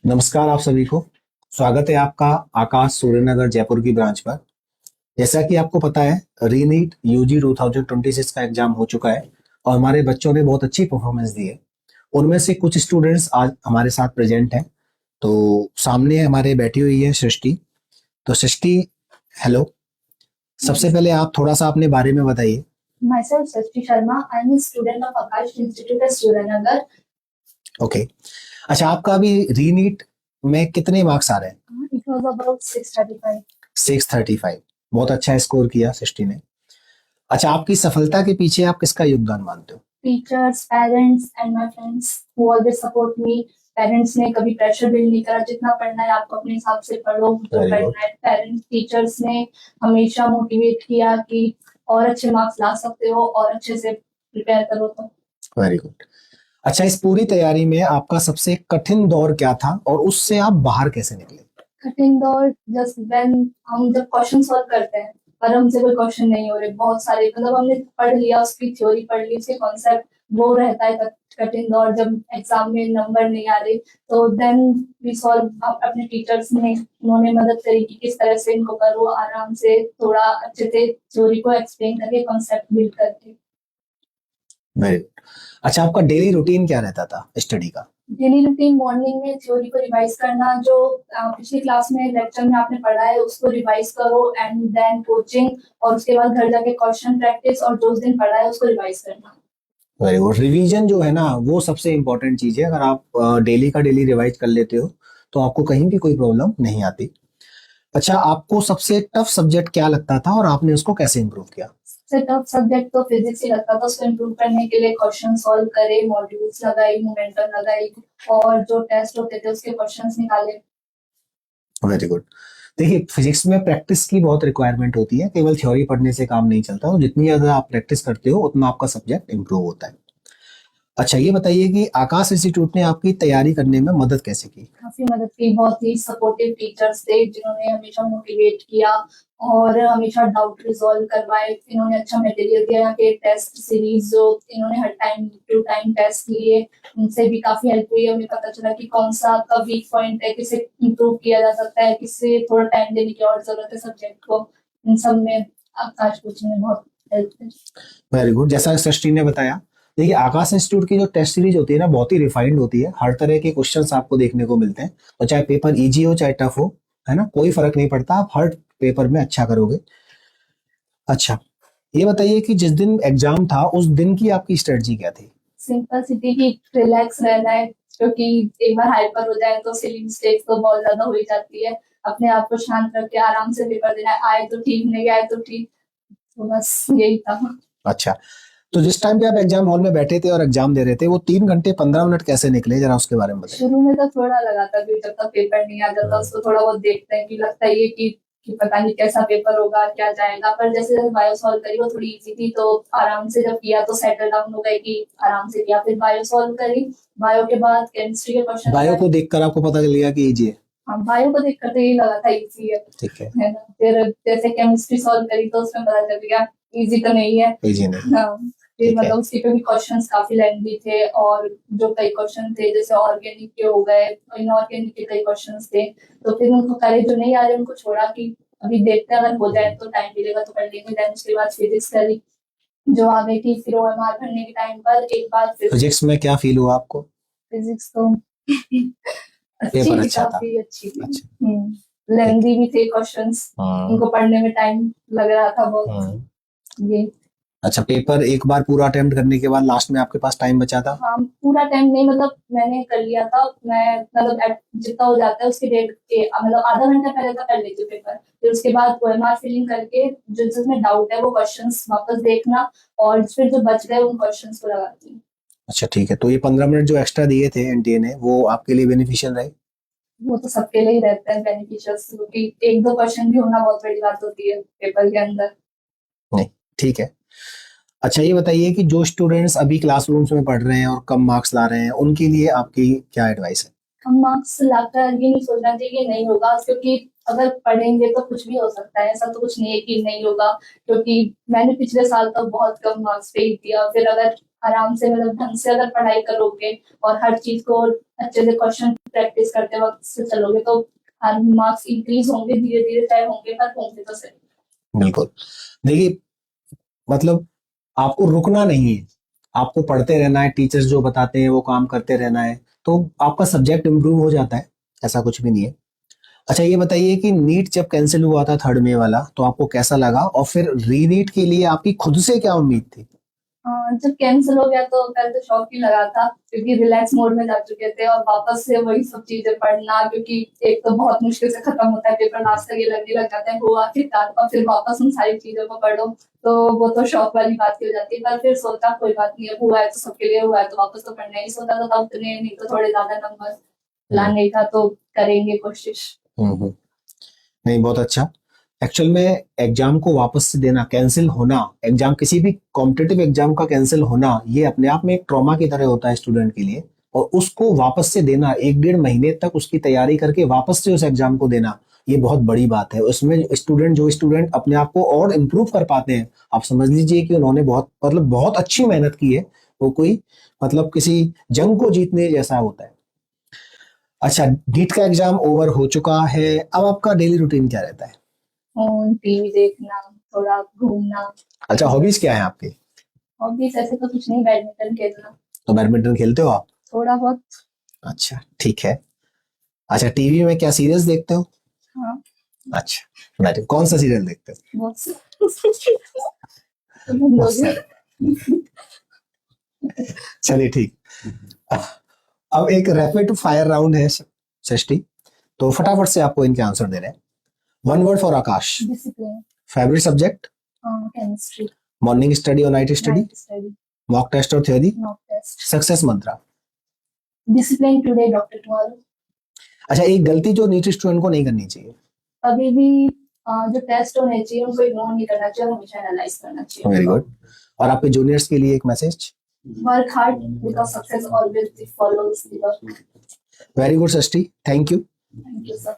नमस्कार आप सभी को। स्वागत है आपका आकाश सूर्यनगर जयपुर की ब्रांच पर। जैसा कि आपको पता है, रीनीट यूजी 2026 का एग्जाम हो चुका है और हमारे बच्चों ने बहुत अच्छी परफॉर्मेंस दी है। उनमें से कुछ स्टूडेंट्स आज हमारे साथ प्रेजेंट हैं। तो सामने हमारे बैठी हुई है सृष्टि। तो सृष्टि, हेलो। सबसे पहले आप थोड़ा सा अपने बारे में बताइए। Myself, Srishti Sharma. I am a student of Akash Institute at Suranagar. Okay. अच्छा, आपका अभी रीनीट में कितने मार्क्स आ रहे हैं? It was about 635. 635। बहुत अच्छा स्कोर किया सृष्टि ने। अच्छा, आपकी सफलता के पीछे आप किसका योगदान मानते हो? Teachers, parents, and my friends who always support me. Parents ने कभी प्रेशर बिल्ड नहीं करा, जितना पढ़ना है आपको अपने हिसाब से पढ़ो, जो वेरी गुड। पढ़ना है। पेरेंट्स, टीचर्स ने हमेशा मोटिवेट किया कि और अच्छे मार्क्स ला सकते हो और अच्छे से प्रिपेयर करो। तो वेरी गुड। अच्छा, इस पूरी तैयारी में आपका सबसे कठिन दौर क्या था और उससे आप बाहर कैसे निकले? कठिन दौर जस्ट व्हेन हम जब क्वेश्चन सॉल्व करते हैं पर हमसे कोई क्वेश्चन नहीं हो रहे, बहुत सारे मतलब हमने पढ़ लिया, उसकी थ्योरी पढ़ ली, उसके कॉन्सेप्ट, वो रहता है कठिन दौर जब एग्जाम में नंबर नहीं आ रहे। तो देन वी सॉल्व, अपने टीचर्स ने उन्होंने मदद करी कि किस तरह से इनको करो, आराम से थोड़ा अच्छे से थ्योरी को एक्सप्लेन करके, कॉन्सेप्ट बिल्ड करके। Very good. अच्छा, आपका डेली रूटीन क्या रहता था स्टडी का? डेली रूटीन मॉर्निंग में थ्योरी को रिवाइज करना, जो पिछली क्लास में लेक्चर में आपने पढ़ा है उसको रिवाइज करो, एंड देन कोचिंग, और उसके बाद घर जाके क्वेश्चन प्रैक्टिस, और जो उस दिन पढ़ा है उसको रिवाइज करना। Very good. रिवीजन जो है ना, वो सबसे इंपॉर्टेंट चीज है। अगर आप डेली का डेली रिवाइज कर लेते हो तो आपको कहीं भी कोई प्रॉब्लम नहीं आती। अच्छा, आपको सबसे टफ सब्जेक्ट क्या लगता था और आपने उसको कैसे इम्प्रूव किया? सबसे टफ सब्जेक्ट तो फिजिक्स ही लगता था। उसको इम्प्रूव करने के लिए क्वेश्चन सॉल्व करे, मॉड्यूल्स लगाई, मोमेंटम लगाई, और जो टेस्ट होते थे उसके क्वेश्चंस निकाले। Very good. देखिए, फिजिक्स में प्रैक्टिस की बहुत रिक्वायरमेंट होती है। केवल थ्योरी पढ़ने से काम नहीं चलता। तो जितनी ज्यादा आप प्रैक्टिस करते हो उतना आपका सब्जेक्ट इम्प्रूव होता है। अच्छा, ये बताइए कि आकाश इंस्टीट्यूट ने आपकी तैयारी करने में मदद कैसे की? काफी मदद की, बहुत ही सपोर्टिव टीचर्स थे जिन्होंने हमेशा मोटिवेट किया और हमेशा डाउट रिजॉल्व करवाए। इन्होंने अच्छा मटेरियल दिया, यहाँ के टेस्ट सीरीज जो इन्होंने हर टाइम टू टाइम टेस्ट लिए, उनसे भी काफी हेल्प हुई। हमें पता चला कि कौन सा आपका वीक पॉइंट है, किसे इम्प्रूव किया जा सकता है, किससे थोड़ा टाइम देने की और जरूरत है सब्जेक्ट को। इन सब में आकाश कोचिंग ने बहुत हेल्प की। Very good. जैसा सृष्टि ने बताया, देखिए आकाश इंस्टीट्यूट की जो टेस्ट सीरीज होती है ना, बहुत ही रिफाइंड होती है। हर तरह के क्वेश्चंस आपको देखने को मिलते हैं, और चाहे पेपर इजी हो चाहे टफ हो, है ना, कोई फर्क नहीं पड़ता। आप हर पेपर में अच्छा करोगे। अच्छा, ये बताइए कि जिस दिन एग्जाम था उस दिन की आपकी स्ट्रेटजी क्या थी? सिंपल सिटी की, रिलैक्स रहना है, क्योंकि एक बार हाइपर हो जाए तो सिली मिस्टेक तो बहुत ज्यादा हो ही जाती है। अपने आप को शांत करके आराम से पेपर देना है, आए तो ठीक, नहीं आए तो ठीक। तो बस यही था। अच्छा, तो जिस टाइम पे आप एग्जाम हॉल में बैठे थे और एग्जाम दे रहे थे, वो 3 घंटे 15 मिनट कैसे निकले, जरा उसके बारे में बताइए। शुरू में तो थोड़ा लगा था कि जब तक पेपर नहीं आ जाता उसको थोड़ा बहुत देखते हैं कि लगता ही है कि पता नहीं कैसा पेपर होगा, क्या जाएगा। पर जैसे जैसे बायो सॉल्व करी वो थोड़ी इजी थी, तो आराम से जब किया तो सेटल डाउन हो गए कि आराम से किया। फिर बायो सॉल्व करी, बायो के बाद केमिस्ट्री के क्वेश्चन। बायो को देखकर आपको पता चल गया कि इजी है? हाँ, बायो को देख कर तो यही लगा था इजी ठीक है। है ना। फिर जैसे केमिस्ट्री सॉल्व करी तो उसमें पता चल गया इजी तो नहीं है। इजी नहीं। हाँ, फिर ठीक है। मतलब उसके पे भी क्वेश्चंस काफी लेंथी थे, और जो कई क्वेश्चन थे जैसे ऑर्गेनिक के हो गए, इनऑर्गेनिक के कई क्वेश्चंस थे, तो फिर उनको करे, जो नहीं आ रहे उनको छोड़ा कि अभी देखते हैं, अगर हो जाए तो टाइम मिलेगा तो कर लेंगे। देन उसके बाद फिजिक्स करी, जो आ गई थी। फिर ओएमआर भरने के टाइम पर एक बार फिर फिजिक्स में क्या फील हुआ आपको? फिजिक्स तो अच्छी पेपर थी, अच्छा था। काफी अच्छी थी। अच्छा। ठीक लेंदी है। भी थे क्वेश्चंस, हाँ। उनको पढ़ने में टाइम लग रहा था बहुत। हाँ। ये, अच्छा, पेपर एक बार पूरा अटेम्प्ट करने के बाद लास्ट में आपके पास टाइम बचा था? हाँ, पूरा टाइम नहीं, मतलब मैंने कर लिया था। मैं मतलब जितना हो जाता है उसके डेट के मतलब आधा घंटा पहले तक कर लेती हूँ पेपर। फिर उसके बाद ओएमआर फिलिंग करके जो जिसमें डाउट है वो क्वेश्चंस वापस देखना, और फिर जो बच गए उन क्वेश्चंस को लगाती हूँ। अच्छा, ठीक है। तो ये 15 मिनट जो एक्स्ट्रा दिए थे एनटीए ने, वो आपके लिए बेनिफिशियल रहे? वो तो सबके लिए ही रहता है बेनिफिशियल, क्योंकि एक दो क्वेश्चन भी होना बहुत बड़ी बात होती है पेपर के अंदर। नहीं। ठीक है। अच्छा, ये बताइए कि जो स्टूडेंट्स अभी क्लासरूम्स में पढ़ रहे हैं और कम मार्क्स ला रहे हैं, उनके लिए आपकी क्या एडवाइस है? हम मार्क्स लाकर ये नहीं सोचना चाहिए कि नहीं होगा, क्योंकि अगर पढ़ेंगे तो कुछ भी हो सकता है। ऐसा तो कुछ नहीं है कि नहीं होगा, क्योंकि मैंने पिछले साल तो बहुत कम मार्क्स पे ही दिया। फिर अगर आराम से मतलब ढंग से अगर पढ़ाई करोगे और हर चीज को अच्छे से क्वेश्चन प्रैक्टिस करते वक्त से चलोगे तो हर मार्क्स इंक्रीज होंगे, धीरे धीरे तय होंगे, पर होंगे तो सही। बिल्कुल। देखिए, मतलब आपको रुकना नहीं है, आपको पढ़ते रहना है, टीचर्स जो बताते हैं वो काम करते रहना है, तो आपका सब्जेक्ट इम्प्रूव हो जाता है, ऐसा कुछ भी नहीं है। अच्छा, ये बताइए कि नीट जब कैंसिल हुआ था थर्ड में वाला, तो आपको कैसा लगा, और फिर रीनीट के लिए आपकी खुद से क्या उम्मीद थी? जब कैंसिल हो गया तो पहले तो शॉक ही लगा था, क्योंकि रिलैक्स मोड में जा चुके थे और वापस से वही सब चीजें पढ़ना, क्योंकि एक तो बहुत मुश्किल से खत्म होता है पेपर, लास्ट तक ये लगने लग जाता है वो आखिरकार, और फिर वापस उन सारी चीजों को पढ़ो, तो वो तो शौक वाली बात ही हो जाती है। पर फिर सोचा कोई बात नहीं है, हुआ है तो सबके लिए हुआ है, तो वापस तो पढ़ना ही। सोचा तो तब उतने नहीं तो थोड़े ज्यादा नंबर लाने का, तो करेंगे कोशिश। हम्म। नहीं, बहुत अच्छा। एक्चुअल में एग्जाम को वापस से देना, कैंसिल होना, एग्जाम किसी भी कॉम्पिटिटिव एग्जाम का कैंसिल होना, ये अपने आप में एक ट्रॉमा की तरह होता है स्टूडेंट के लिए। और उसको वापस से देना, 1-1.5 महीने तक उसकी तैयारी करके वापस से उस एग्जाम को देना, ये बहुत बड़ी बात है। उसमें जो स्टूडेंट अपने आप को और इम्प्रूव कर पाते हैं, आप समझ लीजिए कि उन्होंने बहुत अच्छी मेहनत की है। वो कोई मतलब किसी जंग को जीतने जैसा होता है। अच्छा, नीट का एग्जाम ओवर हो चुका है, अब आपका डेली रूटीन क्या रहता है? फोन, टीवी देखना, थोड़ा घूमना। अच्छा, हॉबीज क्या है आपकी? हॉबीज ऐसे तो कुछ नहीं, बैडमिंटन खेलना तो बैडमिंटन खेलते हो आप? थोड़ा बहुत। अच्छा, ठीक है। अच्छा, टीवी में क्या सीरियल्स देखते हो? हाँ, अच्छा, बैठे, कौन सा सीरियल देखते हो? बहुत से। तो हम बहुत लोग सारे। चलिए, ठीक। अब एक रैपिड फायर राउंड है सृष्टि, तो फटाफट से आपको इनके आंसर दे रहे हैं। One word for Aakash. Discipline. Favourite subject? Chemistry. Morning study और night study? Night study. Mock test और theory? Mock test. Success mantra? Discipline today, doctor tomorrow. अच्छा, एक गलती जो नीट स्टूडेंट को नहीं करनी चाहिए? कभी भी जो टेस्ट होने चाहिए उनको इग्नोर नहीं करना चाहिए, हमेशा एनालाइज करना चाहिए। Very good. और आपके जूनियर्स के लिए एक message? Work hard because success always follows the work. Very good Srishti, thank you. Thank you sir.